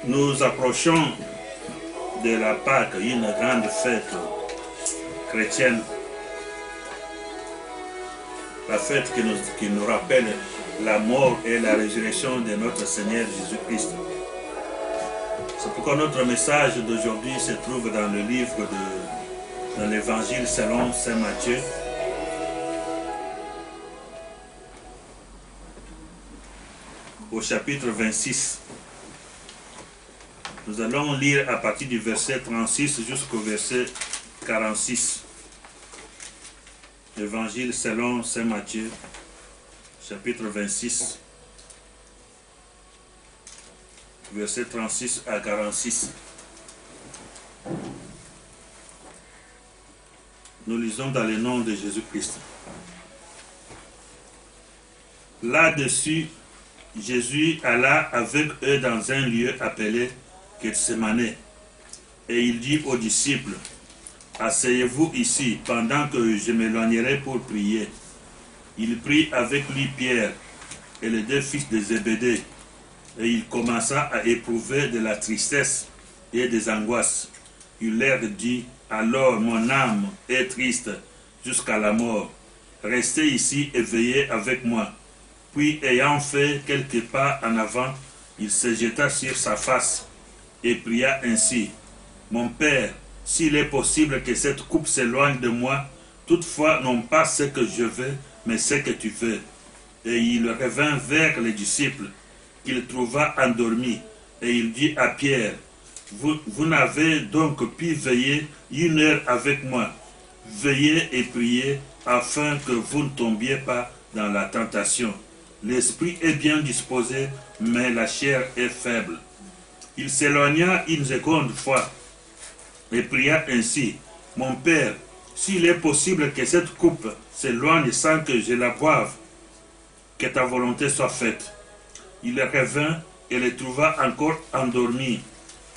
Nous approchons de la Pâque, une grande fête chrétienne. La fête qui nous rappelle la mort et la résurrection de notre Seigneur Jésus-Christ. C'est pourquoi notre message d'aujourd'hui se trouve dans le livre dans l'évangile selon Saint Matthieu. Au chapitre 26. Nous allons lire à partir du verset 36 jusqu'au verset 46. L'évangile selon Saint Matthieu, chapitre 26, verset 36 à 46. Nous lisons dans le nom de Jésus-Christ. Là-dessus, Jésus alla avec eux dans un lieu appelé Gethsémane, et il dit aux disciples, « Asseyez-vous ici, pendant que je m'éloignerai pour prier. » Il prit avec lui Pierre et les deux fils de Zébédée, et il commença à éprouver de la tristesse et des angoisses. Il leur dit, « Alors mon âme est triste jusqu'à la mort. Restez ici et veillez avec moi. » Puis, ayant fait quelques pas en avant, il se jeta sur sa face et pria ainsi, « Mon Père, s'il est possible que cette coupe s'éloigne de moi, toutefois non pas ce que je veux, mais ce que tu veux. » Et il revint vers les disciples, qu'il trouva endormis, et il dit à Pierre, « Vous n'avez donc pu veiller 1 heure avec moi. Veillez et priez, afin que vous ne tombiez pas dans la tentation. L'esprit est bien disposé, mais la chair est faible. » Il s'éloigna une seconde fois et pria ainsi, « Mon Père, s'il est possible que cette coupe s'éloigne sans que je la boive, que ta volonté soit faite. » Il revint et les trouva encore endormis,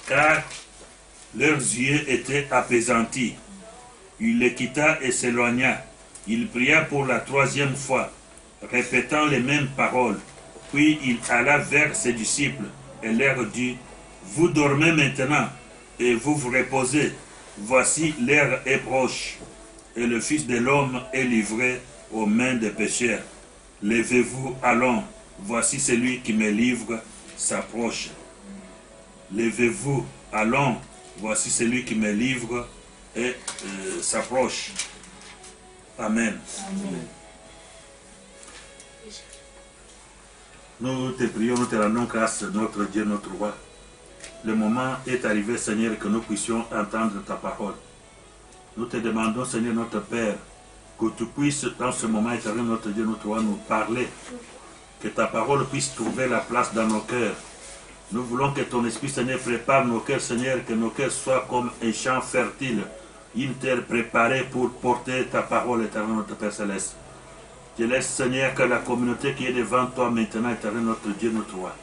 car leurs yeux étaient apaisantis. Il les quitta et s'éloigna. Il pria pour la 3e fois, répétant les mêmes paroles. Puis il alla vers ses disciples et leur dit, « Vous dormez maintenant et vous vous reposez. Voici l'heure est proche et le Fils de l'homme est livré aux mains des pécheurs. Levez-vous, allons. Voici celui qui me livre s'approche. Levez-vous, allons. Voici celui qui me livre et s'approche. » Amen. Amen. Nous te prions, nous te rendons grâce, notre Dieu, notre roi. Le moment est arrivé, Seigneur, que nous puissions entendre ta parole. Nous te demandons, Seigneur, notre Père, que tu puisses, dans ce moment éternel, notre Dieu, notre roi, nous parler. Que ta parole puisse trouver la place dans nos cœurs. Nous voulons que ton Esprit, Seigneur, prépare nos cœurs, Seigneur, que nos cœurs soient comme un champ fertile, une terre préparée pour porter ta parole, éternel, notre Père Céleste. Je laisse, Seigneur, que la communauté qui est devant toi maintenant, éternel, notre Dieu, notre roi.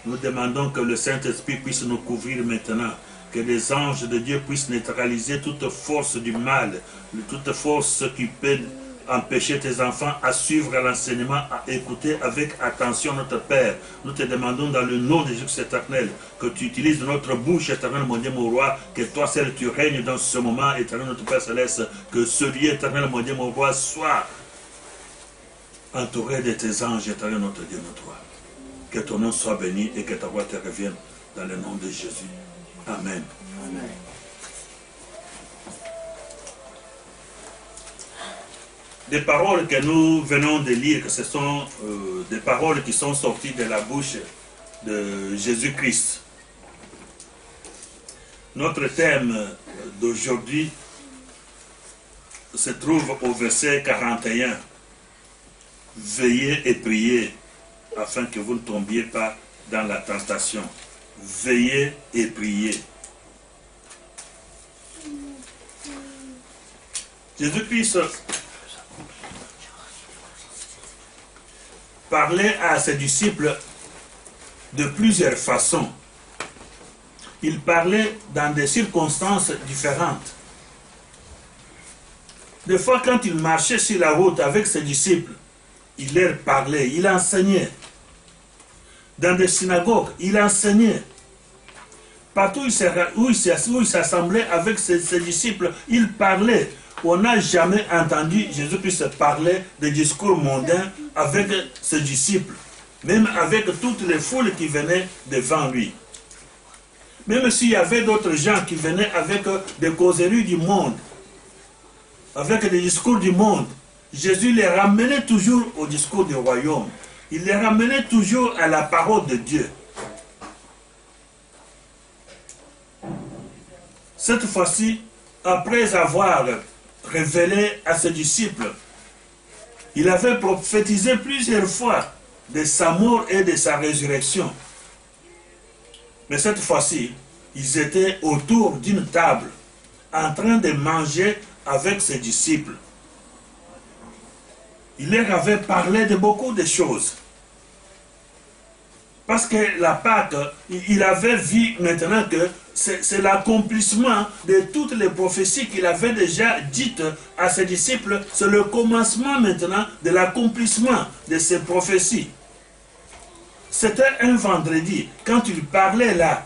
Nous demandons que le Saint-Esprit puisse nous couvrir maintenant, que les anges de Dieu puissent neutraliser toute force du mal, toute force qui peut empêcher tes enfants à suivre l'enseignement, à écouter avec attention notre Père. Nous te demandons dans le nom de Jésus éternel, que tu utilises notre bouche, éternel, mon Dieu, mon roi, que toi seul tu règnes dans ce moment, éternel, notre Père Céleste, que ce lieu, éternel, mon Dieu, mon roi, soit entouré de tes anges, éternel, notre Dieu, notre roi. Que ton nom soit béni et que ta voix te revienne dans le nom de Jésus. Amen. Amen. Des paroles que nous venons de lire, ce sont des paroles qui sont sorties de la bouche de Jésus-Christ. Notre thème d'aujourd'hui se trouve au verset 41. Veillez et priez afin que vous ne tombiez pas dans la tentation. Veillez et priez. Jésus-Christ parlait à ses disciples de plusieurs façons. Il parlait dans des circonstances différentes. Des fois, quand il marchait sur la route avec ses disciples, il leur parlait, il enseignait. Dans des synagogues, il enseignait. Partout où il s'assemblait avec ses disciples, il parlait. On n'a jamais entendu Jésus-Christ parler de discours mondains avec ses disciples, même avec toutes les foules qui venaient devant lui. Même s'il y avait d'autres gens qui venaient avec des causeries du monde, avec des discours du monde, Jésus les ramenait toujours au discours du royaume. Il les ramenait toujours à la parole de Dieu. Cette fois-ci, après avoir révélé à ses disciples, il avait prophétisé plusieurs fois de sa mort et de sa résurrection. Mais cette fois-ci, ils étaient autour d'une table, en train de manger avec ses disciples. Il leur avait parlé de beaucoup de choses. Parce que la Pâque, il avait vu maintenant que c'est l'accomplissement de toutes les prophéties qu'il avait déjà dites à ses disciples. C'est le commencement maintenant de l'accomplissement de ces prophéties. C'était un vendredi, quand il parlait là,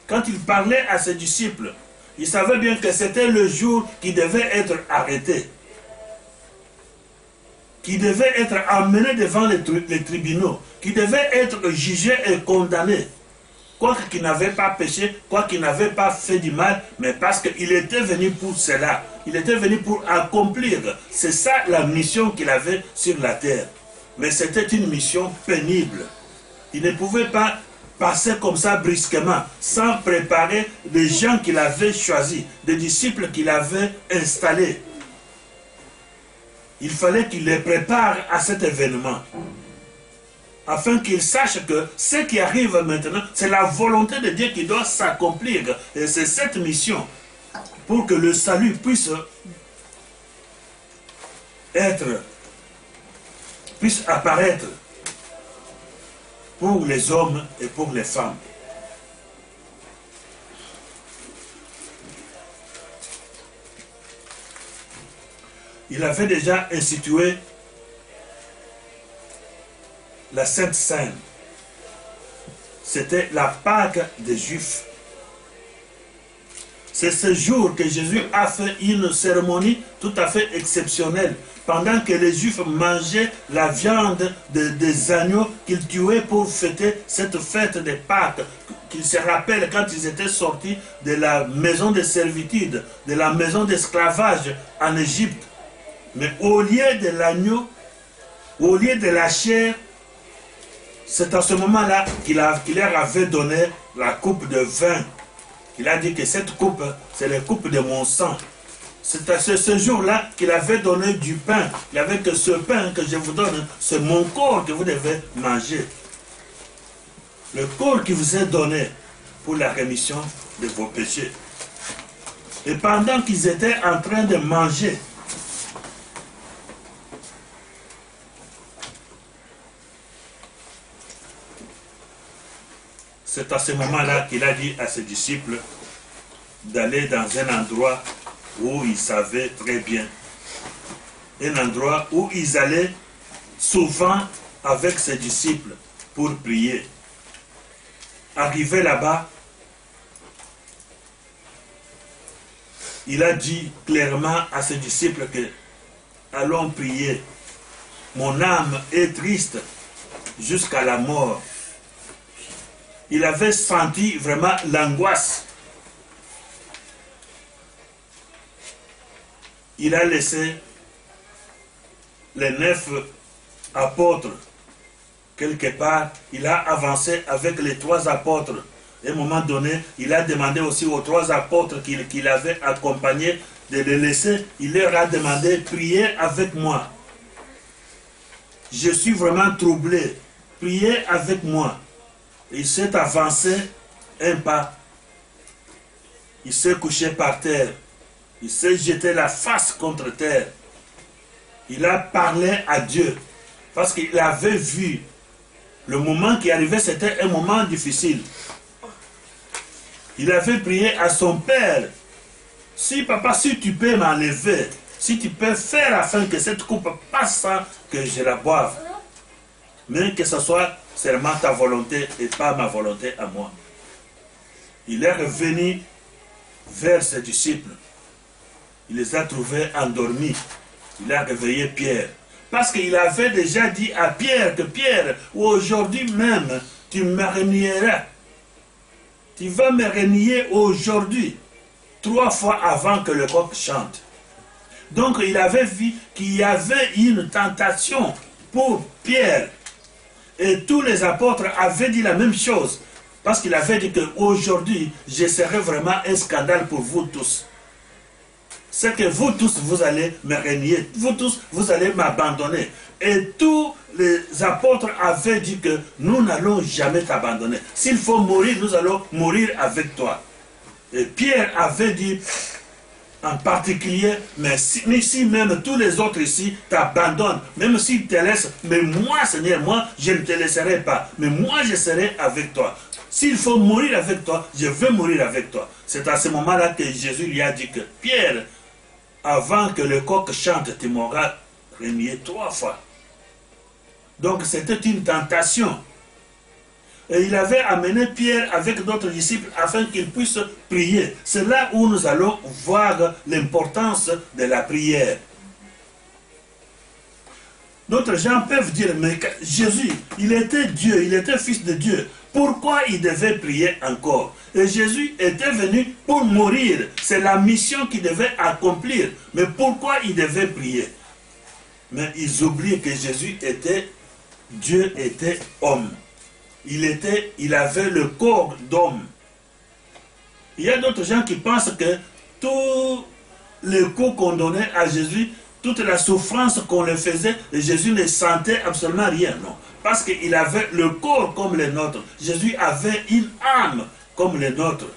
quand il parlait à ses disciples, il savait bien que c'était le jour qui devait être arrêté, qui devait être amené devant les tribunaux, qui devait être jugé et condamné, quoique qu'il n'avait pas péché, quoique qu'il n'avait pas fait du mal, mais parce qu'il était venu pour cela, il était venu pour accomplir. C'est ça la mission qu'il avait sur la terre. Mais c'était une mission pénible. Il ne pouvait pas passer comme ça brusquement, sans préparer des gens qu'il avait choisis, des disciples qu'il avait installés. Il fallait qu'il les prépare à cet événement, afin qu'ils sachent que ce qui arrive maintenant, c'est la volonté de Dieu qui doit s'accomplir. Et c'est cette mission, pour que le salut puisse apparaître pour les hommes et pour les femmes. Il avait déjà institué la Sainte Seine. C'était la Pâque des Juifs. C'est ce jour que Jésus a fait une cérémonie tout à fait exceptionnelle. Pendant que les Juifs mangeaient la viande des agneaux qu'ils tuaient pour fêter cette fête de Pâques, qu'ils se rappellent quand ils étaient sortis de la maison de servitude, de la maison d'esclavage en Égypte. Mais au lieu de l'agneau, au lieu de la chair, c'est à ce moment-là qu'il leur avait donné la coupe de vin. Il a dit que cette coupe, c'est la coupe de mon sang. C'est à ce jour-là qu'il avait donné du pain. Il avait que ce pain que je vous donne, c'est mon corps que vous devez manger. Le corps qui vous est donné pour la rémission de vos péchés. Et pendant qu'ils étaient en train de manger, c'est à ce moment-là qu'il a dit à ses disciples d'aller dans un endroit où ils savaient très bien. Un endroit où ils allaient souvent avec ses disciples pour prier. Arrivé là-bas, il a dit clairement à ses disciples que allons prier. Mon âme est triste jusqu'à la mort. Il avait senti vraiment l'angoisse. Il a laissé les 9 apôtres quelque part. Il a avancé avec les 3 apôtres. À un moment donné, il a demandé aussi aux 3 apôtres qu'il avait accompagnés de les laisser. Il leur a demandé, priez avec moi. Je suis vraiment troublé. Priez avec moi. Il s'est avancé un pas. Il s'est couché par terre. Il s'est jeté la face contre terre. Il a parlé à Dieu. Parce qu'il avait vu le moment qui arrivait, c'était un moment difficile. Il avait prié à son père. Si papa, si tu peux m'enlever, si tu peux faire afin que cette coupe passe sans que je la boive, mais que ce soit seulement ta volonté et pas ma volonté à moi. Il est revenu vers ses disciples. Il les a trouvés endormis. Il a réveillé Pierre. Parce qu'il avait déjà dit à Pierre que Pierre, aujourd'hui même, tu me renieras. Tu vas me renier aujourd'hui, 3 fois avant que le coq chante. Donc il avait vu qu'il y avait une tentation pour Pierre. Et tous les apôtres avaient dit la même chose. Parce qu'il avait dit qu'aujourd'hui, je serai vraiment un scandale pour vous tous. C'est que vous tous, vous allez me renier. Vous tous, vous allez m'abandonner. Et tous les apôtres avaient dit que nous n'allons jamais t'abandonner. S'il faut mourir, nous allons mourir avec toi. Et Pierre avait dit en particulier, mais si même tous les autres ici t'abandonnent, même s'ils te laissent, mais moi, Seigneur, moi, je ne te laisserai pas. Mais moi, je serai avec toi. S'il faut mourir avec toi, je veux mourir avec toi. C'est à ce moment-là que Jésus lui a dit que Pierre, avant que le coq chante, tu m'auras renié 3 fois. Donc c'était une tentation. Et il avait amené Pierre avec d'autres disciples afin qu'ils puissent prier. C'est là où nous allons voir l'importance de la prière. D'autres gens peuvent dire, mais Jésus, il était Dieu, il était fils de Dieu. Pourquoi il devait prier encore? Et Jésus était venu pour mourir. C'est la mission qu'il devait accomplir. Mais pourquoi il devait prier? Mais ils oublient que Jésus était Dieu, était homme. Il avait le corps d'homme. Il y a d'autres gens qui pensent que tous les coups qu'on donnait à Jésus, toute la souffrance qu'on le faisait, Jésus ne sentait absolument rien. Non. Parce qu'il avait le corps comme les nôtres. Jésus avait une âme comme les nôtres.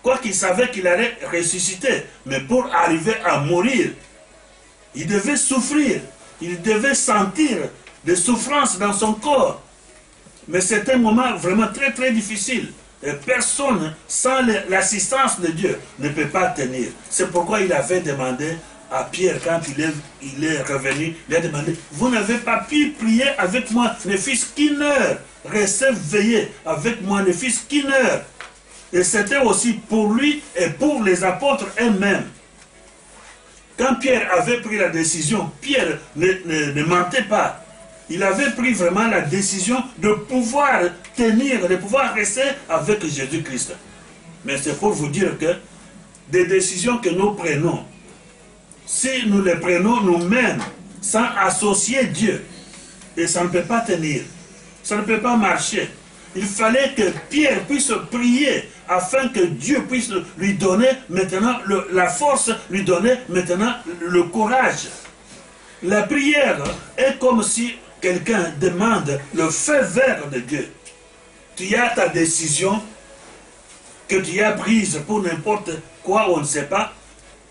Quoiqu'il savait qu'il allait ressusciter, mais pour arriver à mourir, il devait souffrir. Il devait sentir des souffrances dans son corps. Mais c'est un moment vraiment très très difficile. Et personne, sans l'assistance de Dieu, ne peut pas tenir. C'est pourquoi il avait demandé à Pierre, quand il est revenu, il a demandé, vous n'avez pas pu prier avec moi, ne fût-ce qu'une heure. Restez veillés avec moi, ne fût-ce qu'une heure. Et c'était aussi pour lui et pour les apôtres eux-mêmes. Quand Pierre avait pris la décision, Pierre ne mentait pas. Il avait pris vraiment la décision de pouvoir tenir, de pouvoir rester avec Jésus-Christ. Mais c'est pour vous dire que des décisions que nous prenons, si nous les prenons nous-mêmes, sans associer Dieu, et ça ne peut pas tenir, ça ne peut pas marcher. Il fallait que Pierre puisse prier afin que Dieu puisse lui donner maintenant la force, lui donner maintenant le courage. La prière est comme si quelqu'un demande le feu vert de Dieu. Tu as ta décision que tu as prise pour n'importe quoi, on ne sait pas,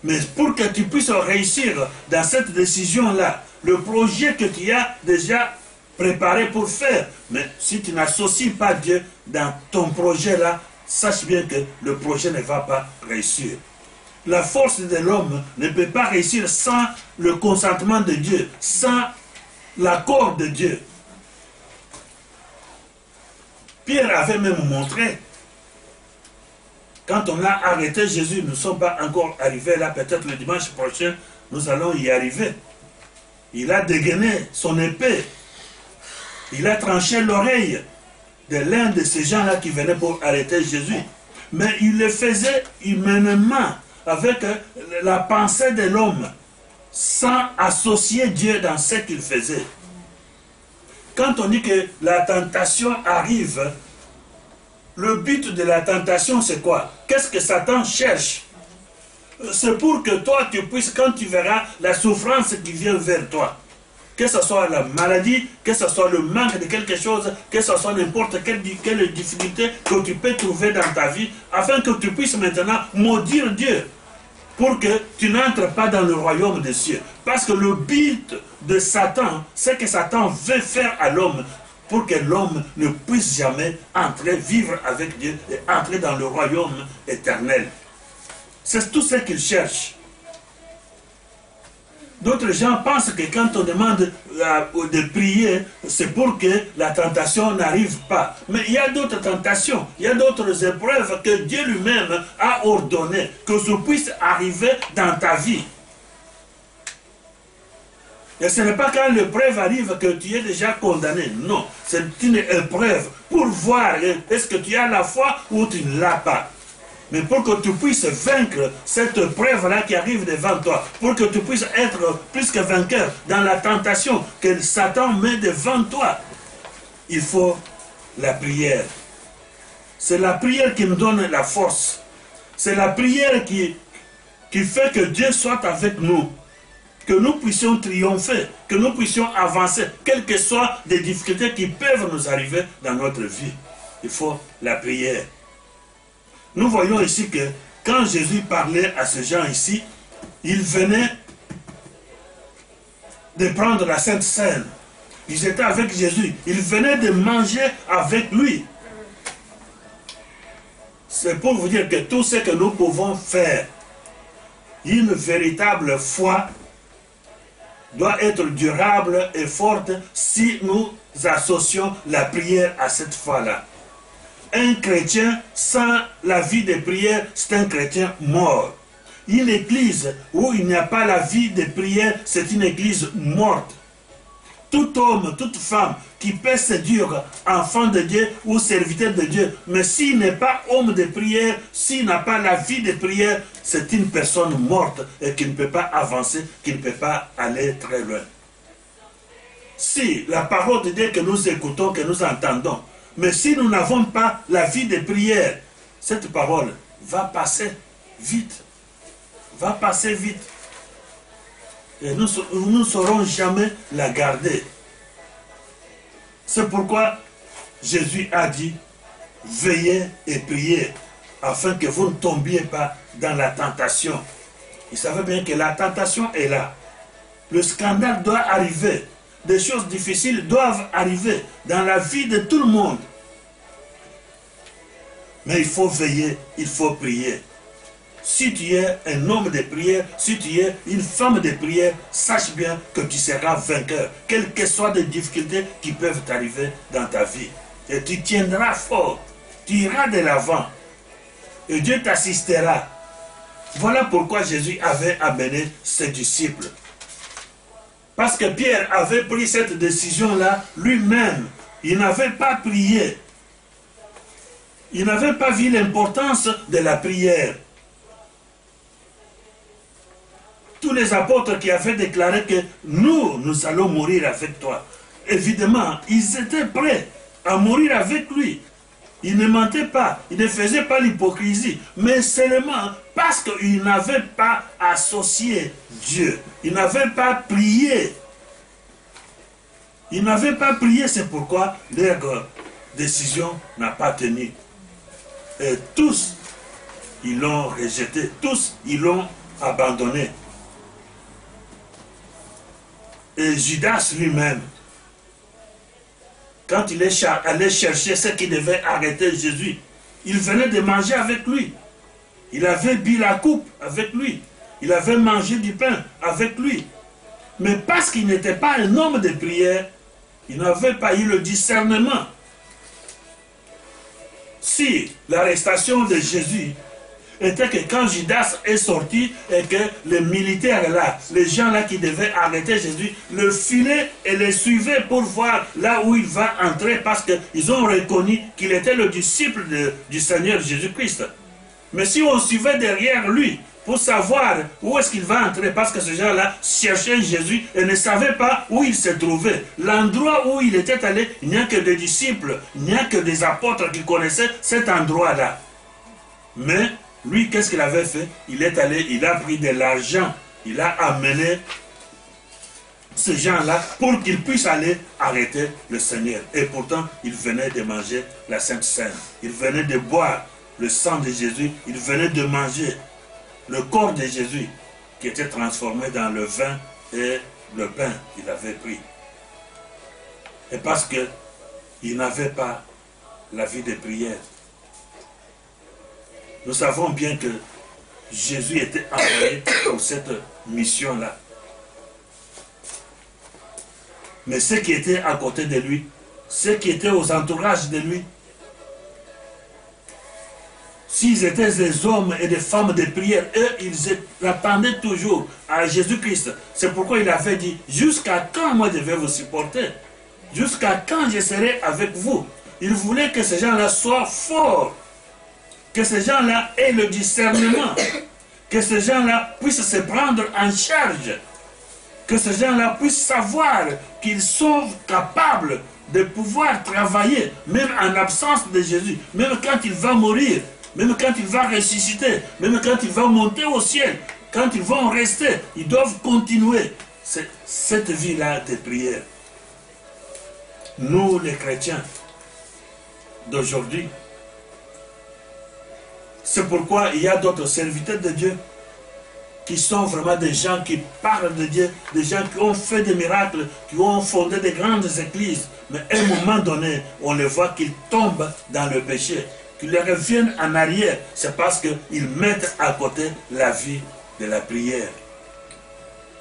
mais pour que tu puisses réussir dans cette décision-là, le projet que tu as déjà préparé pour faire, mais si tu n'associes pas Dieu dans ton projet-là, sache bien que le projet ne va pas réussir. La force de l'homme ne peut pas réussir sans le consentement de Dieu, sans l'accord de Dieu. Pierre avait même montré, quand on a arrêté Jésus, nous ne sommes pas encore arrivés là, peut-être le dimanche prochain, nous allons y arriver. Il a dégainé son épée, il a tranché l'oreille de l'un de ces gens-là qui venaient pour arrêter Jésus. Mais il le faisait humainement, avec la pensée de l'homme, sans associer Dieu dans ce qu'il faisait. Quand on dit que la tentation arrive, le but de la tentation c'est quoi? Qu'est-ce que Satan cherche? C'est pour que toi tu puisses, quand tu verras la souffrance qui vient vers toi, que ce soit la maladie, que ce soit le manque de quelque chose, que ce soit n'importe quelle difficulté que tu peux trouver dans ta vie, afin que tu puisses maintenant maudire Dieu, pour que tu n'entres pas dans le royaume des cieux. Parce que le but de Satan, ce que Satan veut faire à l'homme, pour que l'homme ne puisse jamais entrer, vivre avec Dieu et entrer dans le royaume éternel. C'est tout ce qu'il cherche. D'autres gens pensent que quand on demande de prier, c'est pour que la tentation n'arrive pas. Mais il y a d'autres tentations, il y a d'autres épreuves que Dieu lui-même a ordonnées, que ça puisse arriver dans ta vie. Et ce n'est pas quand l'épreuve arrive que tu es déjà condamné. Non, c'est une épreuve pour voir est-ce que tu as la foi ou tu ne l'as pas. Mais pour que tu puisses vaincre cette épreuve-là qui arrive devant toi, pour que tu puisses être plus que vainqueur dans la tentation que Satan met devant toi, il faut la prière. C'est la prière qui nous donne la force. C'est la prière qui fait que Dieu soit avec nous. Que nous puissions triompher, que nous puissions avancer, quelles que soient les difficultés qui peuvent nous arriver dans notre vie. Il faut la prière. Nous voyons ici que quand Jésus parlait à ces gens ici, ils venaient de prendre la Sainte Seine. Ils étaient avec Jésus. Ils venaient de manger avec lui. C'est pour vous dire que tout ce que nous pouvons faire, une véritable foi doit être durable et forte si nous associons la prière à cette foi-là. Un chrétien sans la vie de prière, c'est un chrétien mort. Une église où il n'y a pas la vie de prière, c'est une église morte. Tout homme, toute femme qui peut se dire enfant de Dieu ou serviteur de Dieu, mais s'il n'est pas homme de prière, s'il n'a pas la vie de prière, c'est une personne morte et qui ne peut pas avancer, qui ne peut pas aller très loin. Si la parole de Dieu que nous écoutons, que nous entendons, mais si nous n'avons pas la vie de prière, cette parole va passer vite. Va passer vite. Et nous ne saurons jamais la garder. C'est pourquoi Jésus a dit, veillez et priez, afin que vous ne tombiez pas dans la tentation. Il savait bien que la tentation est là. Le scandale doit arriver. Des choses difficiles doivent arriver dans la vie de tout le monde. Mais il faut veiller, il faut prier. Si tu es un homme de prière, si tu es une femme de prière, sache bien que tu seras vainqueur, quelles que soient les difficultés qui peuvent t'arriver dans ta vie. Et tu tiendras fort, tu iras de l'avant, et Dieu t'assistera. Voilà pourquoi Jésus avait amené ses disciples. Parce que Pierre avait pris cette décision-là lui-même. Il n'avait pas prié. Il n'avait pas vu l'importance de la prière. Tous les apôtres qui avaient déclaré que nous allons mourir avec toi. Évidemment, ils étaient prêts à mourir avec lui. Ils ne mentaient pas, ils ne faisaient pas l'hypocrisie, mais seulement parce qu'ils n'avaient pas associé Dieu. Ils n'avaient pas prié. Ils n'avaient pas prié, c'est pourquoi leur décision n'a pas tenu. Et tous, ils l'ont rejeté, tous, ils l'ont abandonné. Et Judas lui-même, quand il est allé chercher ce qui devait arrêter Jésus, il venait de manger avec lui. Il avait bu la coupe avec lui. Il avait mangé du pain avec lui. Mais parce qu'il n'était pas un homme de prière, il n'avait pas eu le discernement. Si l'arrestation de Jésus était que quand Judas est sorti et que les militaires là, les gens là qui devaient arrêter Jésus, le filaient et le suivaient pour voir là où il va entrer parce qu'ils ont reconnu qu'il était le disciple du Seigneur Jésus-Christ. Mais si on suivait derrière lui pour savoir où est-ce qu'il va entrer, parce que ces gens-là cherchaient Jésus et ne savaient pas où il se trouvait. L'endroit où il était allé, il n'y a que des disciples, il n'y a que des apôtres qui connaissaient cet endroit-là. Mais lui, qu'est-ce qu'il avait fait? Il est allé, il a pris de l'argent, il a amené ces gens-là pour qu'ils puissent aller arrêter le Seigneur. Et pourtant, il venait de manger la Sainte Seine. Il venait de boire le sang de Jésus. Il venait de manger le corps de Jésus qui était transformé dans le vin et le pain qu'il avait pris. Et parce qu'il n'avait pas la vie de prière. Nous savons bien que Jésus était envoyé pour cette mission-là. Mais ceux qui étaient à côté de lui, ceux qui étaient aux entourages de lui, s'ils étaient des hommes et des femmes de prière, eux, ils attendaient toujours à Jésus-Christ. C'est pourquoi il avait dit, jusqu'à quand moi je vais vous supporter? Jusqu'à quand je serai avec vous? Il voulait que ces gens-là soient forts, que ces gens-là aient le discernement, que ces gens-là puissent se prendre en charge, que ces gens-là puissent savoir qu'ils sont capables de pouvoir travailler, même en absence de Jésus, même quand il va mourir, même quand il va ressusciter, même quand il va monter au ciel, quand ils vont rester, ils doivent continuer cette vie-là de prière. Nous, les chrétiens d'aujourd'hui, c'est pourquoi il y a d'autres serviteurs de Dieu qui sont vraiment des gens qui parlent de Dieu, des gens qui ont fait des miracles, qui ont fondé des grandes églises. Mais à un moment donné, on les voit qu'ils tombent dans le péché, qu'ils reviennent en arrière. C'est parce qu'ils mettent à côté la vie de la prière.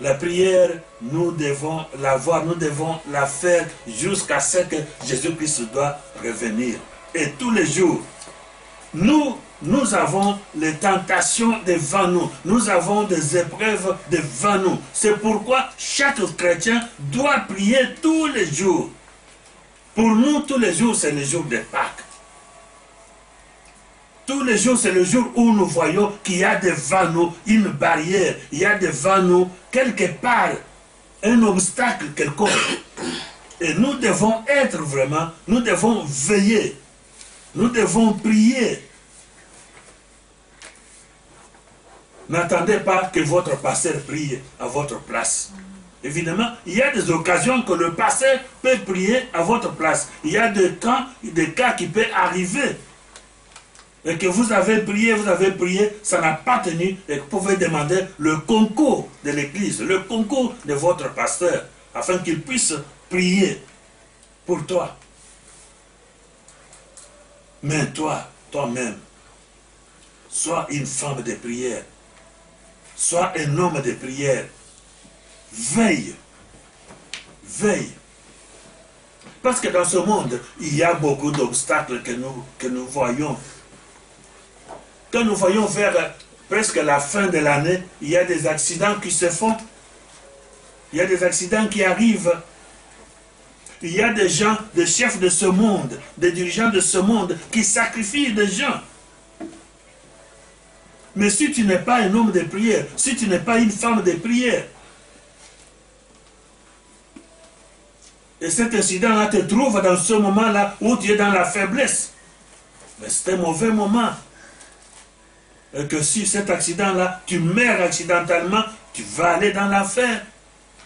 La prière, nous devons l'avoir, nous devons la faire jusqu'à ce que Jésus-Christ doit revenir. Et tous les jours, nous avons les tentations devant nous. Nous avons des épreuves devant nous. C'est pourquoi chaque chrétien doit prier tous les jours. Pour nous, tous les jours, c'est le jour de Pâques. Tous les jours, c'est le jour où nous voyons qu'il y a devant nous une barrière. Il y a devant nous, quelque part, un obstacle quelconque. Et nous devons être vraiment, nous devons veiller. Nous devons prier. N'attendez pas que votre pasteur prie à votre place. Évidemment, il y a des occasions que le pasteur peut prier à votre place. Il y a des cas qui peuvent arriver. Et que vous avez prié, ça n'a pas tenu, et vous pouvez demander le concours de l'église, le concours de votre pasteur, afin qu'il puisse prier pour toi. Mais toi-même, sois une femme de prière. Sois un homme de prière. Veille. Veille. Parce que dans ce monde, il y a beaucoup d'obstacles que nous voyons. Quand nous voyons vers presque la fin de l'année, il y a des accidents qui se font. Il y a des accidents qui arrivent. Il y a des gens, des chefs de ce monde, des dirigeants de ce monde qui sacrifient des gens. Mais si tu n'es pas un homme de prière, si tu n'es pas une femme de prière, et cet incident-là te trouve dans ce moment-là où tu es dans la faiblesse, mais c'est un mauvais moment. Et que si cet accident-là, tu meurs accidentellement, tu vas aller dans l'enfer.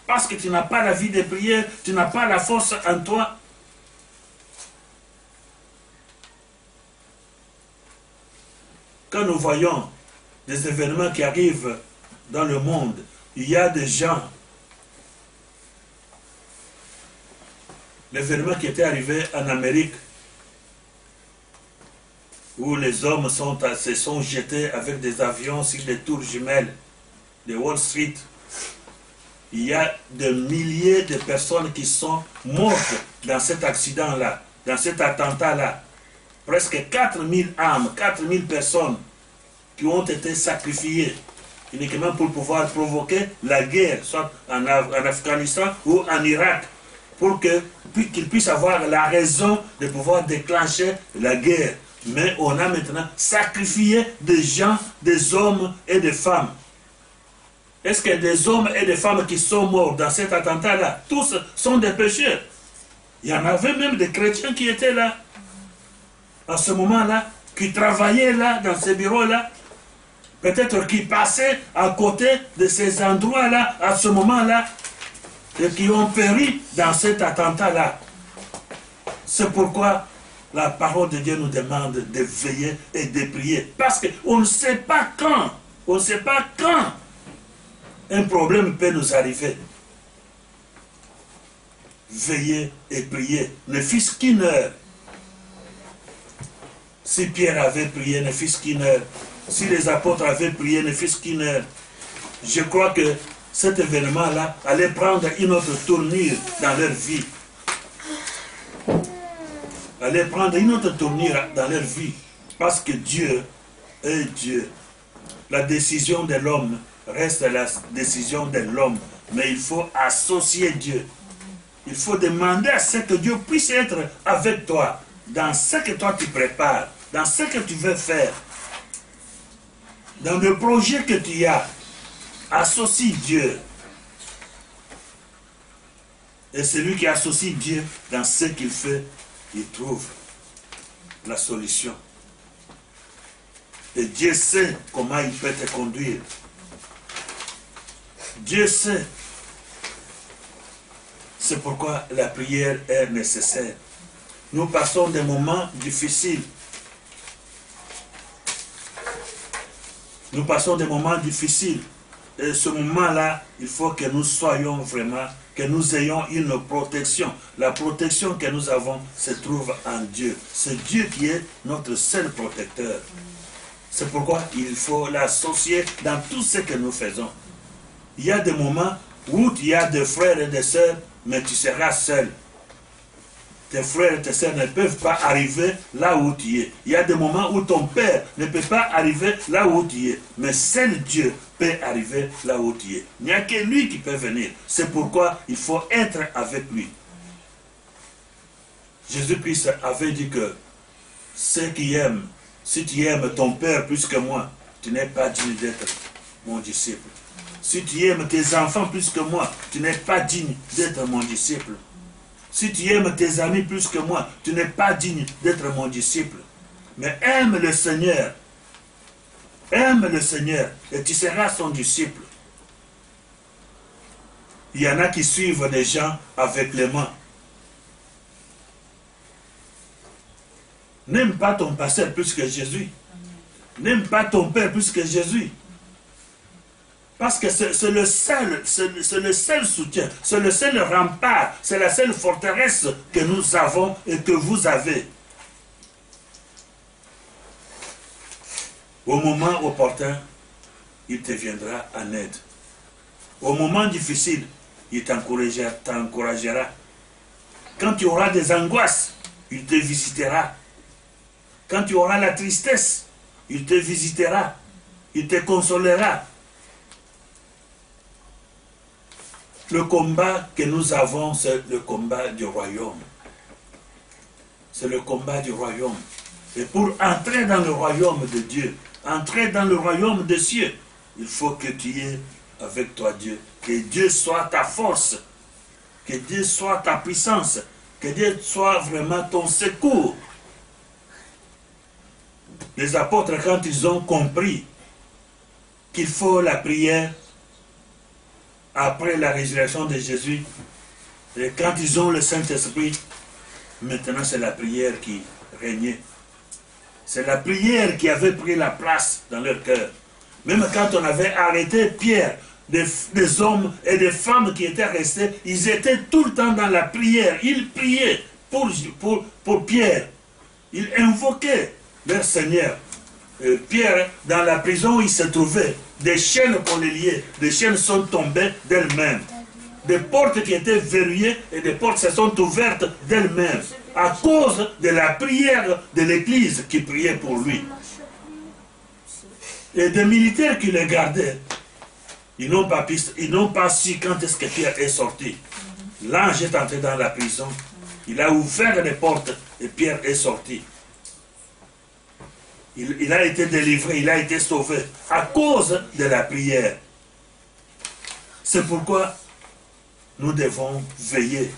Parce que tu n'as pas la vie de prière, tu n'as pas la force en toi. Quand nous voyons des événements qui arrivent dans le monde, il y a des gens. L'événement qui était arrivé en Amérique, où les hommes se sont jetés avec des avions sur les tours jumelles de Wall Street. Il y a des milliers de personnes qui sont mortes dans cet accident-là, dans cet attentat-là. Presque 4000 âmes, 4000 personnes qui ont été sacrifiées uniquement pour pouvoir provoquer la guerre, soit en Afghanistan ou en Irak, pour qu'ils puissent avoir la raison de pouvoir déclencher la guerre. Mais on a maintenant sacrifié des gens, des hommes et des femmes. Est-ce que des hommes et des femmes qui sont morts dans cet attentat-là, tous sont des pécheurs? Il y en avait même des chrétiens qui étaient là, à ce moment-là, qui travaillaient là, dans ces bureaux-là, peut-être qui passaient à côté de ces endroits-là, à ce moment-là, et qui ont péri dans cet attentat-là. C'est pourquoi la parole de Dieu nous demande de veiller et de prier. Parce qu'on ne sait pas quand, on ne sait pas quand un problème peut nous arriver. veiller et prier, ne fût-ce qu'une heure. Si Pierre avait prié, ne fût-ce qu'une heure. Si les apôtres avaient prié, ne fût-ce qu'une heure. Je crois que cet événement-là allait prendre une autre tournure dans leur vie. Allait prendre une autre tournure dans leur vie. Parce que Dieu est Dieu. La décision de l'homme reste la décision de l'homme. Mais il faut associer Dieu. Il faut demander à ce que Dieu puisse être avec toi. Dans ce que toi tu prépares. Dans ce que tu veux faire. Dans le projet que tu as. Associe Dieu. Et celui qui associe Dieu dans ce qu'il fait, il trouve la solution. Et Dieu sait comment il peut te conduire. Dieu sait. C'est pourquoi la prière est nécessaire. Nous passons des moments difficiles. Nous passons des moments difficiles. Et ce moment-là, il faut que nous soyons vraiment, que nous ayons une protection. La protection que nous avons se trouve en Dieu. C'est Dieu qui est notre seul protecteur. C'est pourquoi il faut l'associer dans tout ce que nous faisons. Il y a des moments où il y a des frères et des sœurs, mais tu seras seul. Tes frères et tes sœurs ne peuvent pas arriver là où tu es. Il y a des moments où ton père ne peut pas arriver là où tu es. Mais seul Dieu peut arriver là où tu es. Il n'y a que lui qui peut venir. C'est pourquoi il faut être avec lui. Jésus-Christ avait dit que ceux qui aiment, si tu aimes ton père plus que moi, tu n'es pas digne d'être mon disciple. Si tu aimes tes enfants plus que moi, tu n'es pas digne d'être mon disciple. Si tu aimes tes amis plus que moi, tu n'es pas digne d'être mon disciple. Mais aime le Seigneur. Aime le Seigneur et tu seras son disciple. Il y en a qui suivent des gens avec les mains. N'aime pas ton pasteur plus que Jésus. N'aime pas ton père plus que Jésus. Parce que c'est le seul soutien, c'est le seul rempart, c'est la seule forteresse que nous avons et que vous avez. Au moment opportun, il te viendra en aide. Au moment difficile, il t'encouragera. Quand tu auras des angoisses, il te visitera. Quand tu auras la tristesse, il te visitera. Il te consolera. Le combat que nous avons, c'est le combat du royaume. C'est le combat du royaume. Et pour entrer dans le royaume de Dieu, entrer dans le royaume des cieux, il faut que tu aies avec toi Dieu. Que Dieu soit ta force. Que Dieu soit ta puissance. Que Dieu soit vraiment ton secours. Les apôtres, quand ils ont compris qu'il faut la prière, après la résurrection de Jésus, et quand ils ont le Saint-Esprit, maintenant c'est la prière qui régnait. C'est la prière qui avait pris la place dans leur cœur. Même quand on avait arrêté Pierre, des hommes et des femmes qui étaient restés, ils étaient tout le temps dans la prière. Ils priaient pour Pierre. Ils invoquaient leur Seigneur. Pierre, dans la prison où il se trouvait, des chaînes qu'on les liait, des chaînes sont tombées d'elles-mêmes. Des portes qui étaient verrouillées et des portes se sont ouvertes d'elles-mêmes à cause de la prière de l'église qui priait pour lui. Et des militaires qui les gardaient, ils n'ont pas su quand est-ce que Pierre est sorti. L'ange est entré dans la prison, il a ouvert les portes et Pierre est sorti. Il a été délivré, il a été sauvé à cause de la prière. C'est pourquoi nous devons veiller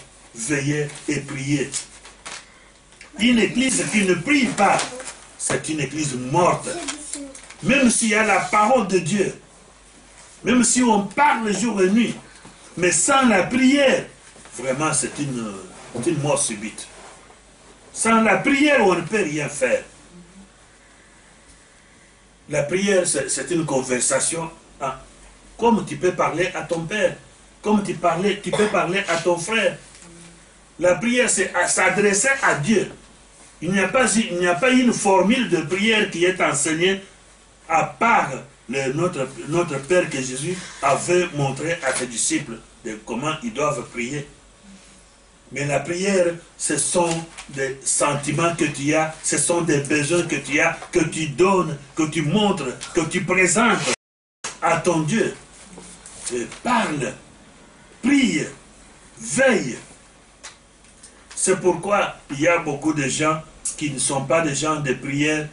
et prier. Une église qui ne prie pas, c'est une église morte. Même s'il y a la parole de Dieu, même si on parle jour et nuit, mais sans la prière, vraiment c'est une mort subite. Sans la prière, on ne peut rien faire. La prière, c'est une conversation. Comme tu peux parler à ton père, comme tu peux parler à ton frère. La prière, c'est à s'adresser à Dieu. Il n'y a pas une formule de prière qui est enseignée à part notre Père que Jésus avait montré à ses disciples de comment ils doivent prier. Mais la prière, ce sont des sentiments que tu as, ce sont des besoins que tu as, que tu donnes, que tu montres, que tu présentes à ton Dieu. Et parle, prie, veille. C'est pourquoi il y a beaucoup de gens qui ne sont pas des gens de prière.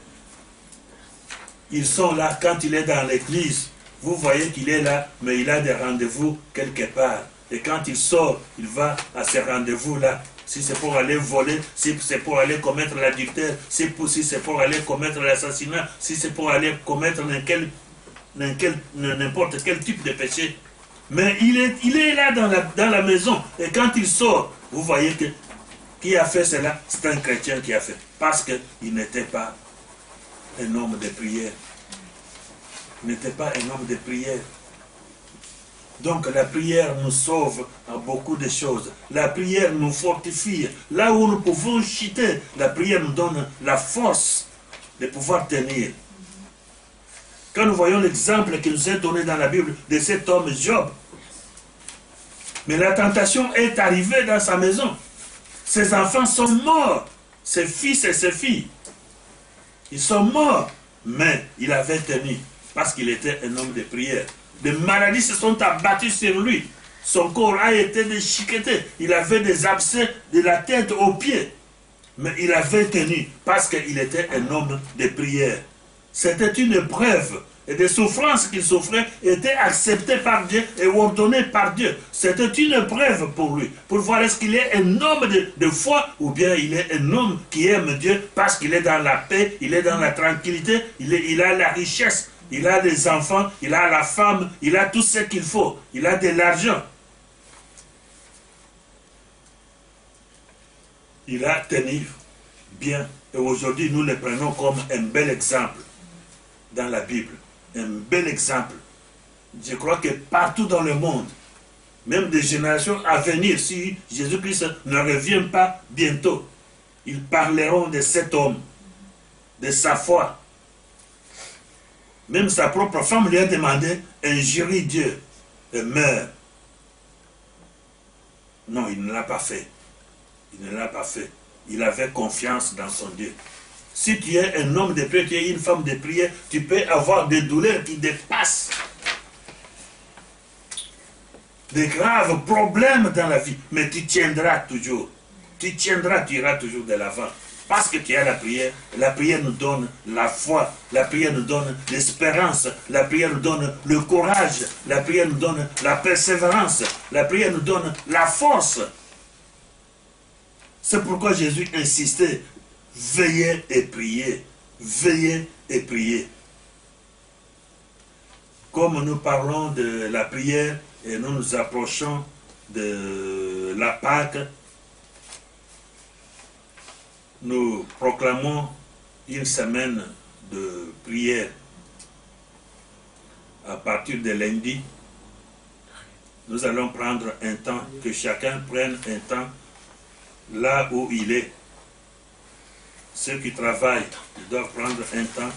Ils sont là quand il est dans l'église. Vous voyez qu'il est là, mais il a des rendez-vous quelque part. Et quand il sort, il va à ces rendez-vous-là. Si c'est pour aller voler, si c'est pour aller commettre l'adultère, si c'est pour aller commettre l'assassinat, si c'est pour aller commettre n'importe quel type de péché. Mais il est là dans la maison. Et quand il sort, vous voyez que qui a fait cela? C'est un chrétien qui a fait. Parce qu'il n'était pas un homme de prière. Il n'était pas un homme de prière. Donc la prière nous sauve à beaucoup de choses. La prière nous fortifie. Là où nous pouvons chuter, la prière nous donne la force de pouvoir tenir. Quand nous voyons l'exemple qui nous est donné dans la Bible de cet homme Job, mais la tentation est arrivée dans sa maison. Ses enfants sont morts, ses fils et ses filles. Ils sont morts, mais il avait tenu parce qu'il était un homme de prière. Des maladies se sont abattues sur lui. Son corps a été déchiqueté. Il avait des abcès de la tête aux pieds. Mais il avait tenu parce qu'il était un homme de prière. C'était une épreuve. Et des souffrances qu'il souffrait étaient acceptées par Dieu et ordonnées par Dieu. C'était une épreuve pour lui. Pour voir est-ce qu'il est un homme de foi ou bien il est un homme qui aime Dieu parce qu'il est dans la paix, il est dans la tranquillité, il a la richesse. Il a des enfants, il a la femme, il a tout ce qu'il faut. Il a de l'argent. Il a tenu bien. Et aujourd'hui, nous le prenons comme un bel exemple dans la Bible. Un bel exemple. Je crois que partout dans le monde, même des générations à venir, si Jésus-Christ ne revient pas bientôt, ils parleront de cet homme, de sa foi. Même sa propre femme lui a demandé injurer Dieu et meurt. Non, il ne l'a pas fait. Il ne l'a pas fait. Il avait confiance dans son Dieu. Si tu es un homme de prière, tu es une femme de prière, tu peux avoir des douleurs qui dépassent des graves problèmes dans la vie, mais tu tiendras toujours. Tu tiendras, tu iras toujours de l'avant. Parce que tu as la prière nous donne la foi, la prière nous donne l'espérance, la prière nous donne le courage, la prière nous donne la persévérance, la prière nous donne la force. C'est pourquoi Jésus insistait, veillez et priez, veillez et priez. Comme nous parlons de la prière et nous nous approchons de la Pâque, nous proclamons une semaine de prière à partir de lundi. Nous allons prendre un temps, que chacun prenne un temps là où il est. Ceux qui travaillent, ils doivent prendre un temps.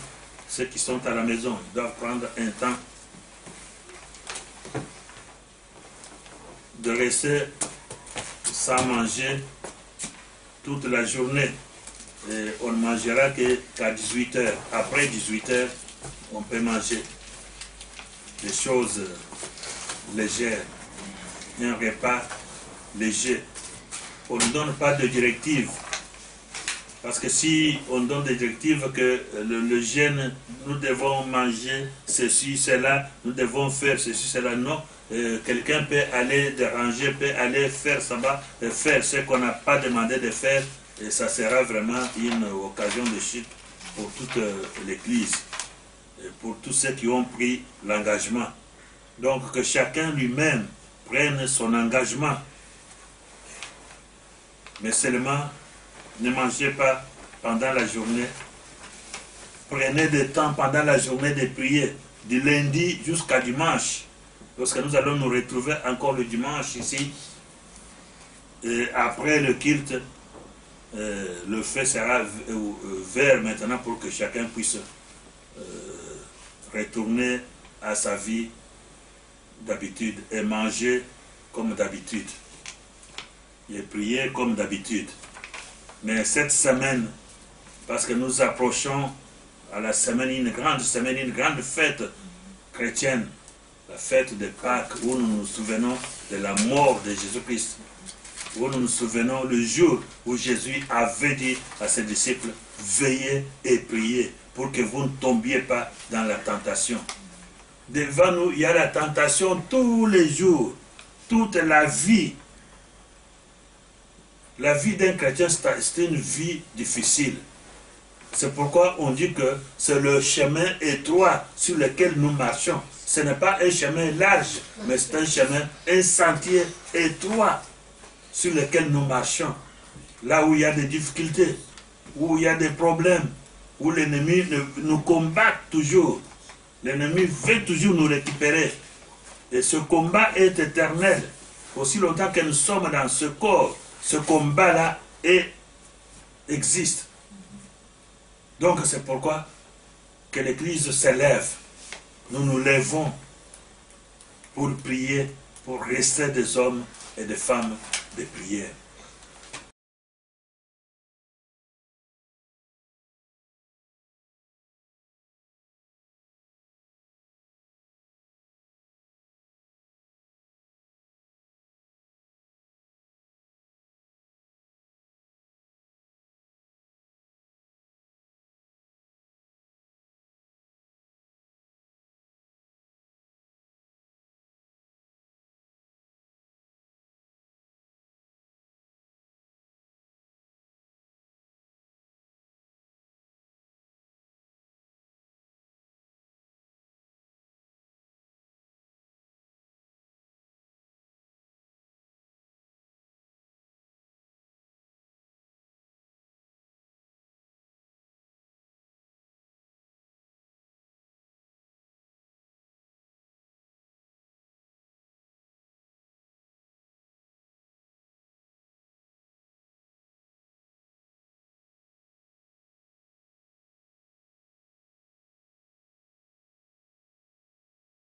Ceux qui sont à la maison, ils doivent prendre un temps de rester sans manger toute la journée. Et on ne mangera qu'à 18h. Après 18h, on peut manger des choses légères. Un repas léger. On ne donne pas de directives. Parce que si on donne des directives que le jeûne, nous devons manger ceci, cela, nous devons faire ceci, cela, non. Quelqu'un peut aller déranger, peut aller faire ça, faire ce qu'on n'a pas demandé de faire. Et ça sera vraiment une occasion de chute pour toute l'Église, et pour tous ceux qui ont pris l'engagement. Donc que chacun lui-même prenne son engagement. Mais seulement, ne mangez pas pendant la journée. Prenez du temps pendant la journée de prier, du lundi jusqu'à dimanche. Lorsque nous allons nous retrouver encore le dimanche ici, Et après le culte, le feu sera vert maintenant pour que chacun puisse retourner à sa vie d'habitude et manger comme d'habitude et prier comme d'habitude. Mais cette semaine, parce que nous approchons à la semaine, une grande fête chrétienne, la fête de Pâques, où nous nous souvenons de la mort de Jésus-Christ, où nous nous souvenons le jour où Jésus avait dit à ses disciples, veillez et priez pour que vous ne tombiez pas dans la tentation. Devant nous, il y a la tentation tous les jours, toute la vie. La vie d'un chrétien, c'est une vie difficile. C'est pourquoi on dit que c'est le chemin étroit sur lequel nous marchons. Ce n'est pas un chemin large, mais c'est un chemin, un sentier étroit sur lequel nous marchons. Là où il y a des difficultés, où il y a des problèmes, où l'ennemi nous combat toujours. L'ennemi veut toujours nous récupérer. Et ce combat est éternel. Aussi longtemps que nous sommes dans ce corps, ce combat-là existe. Donc c'est pourquoi que l'Église s'élève. Nous nous levons pour prier, pour rester des hommes et des femmes de prière.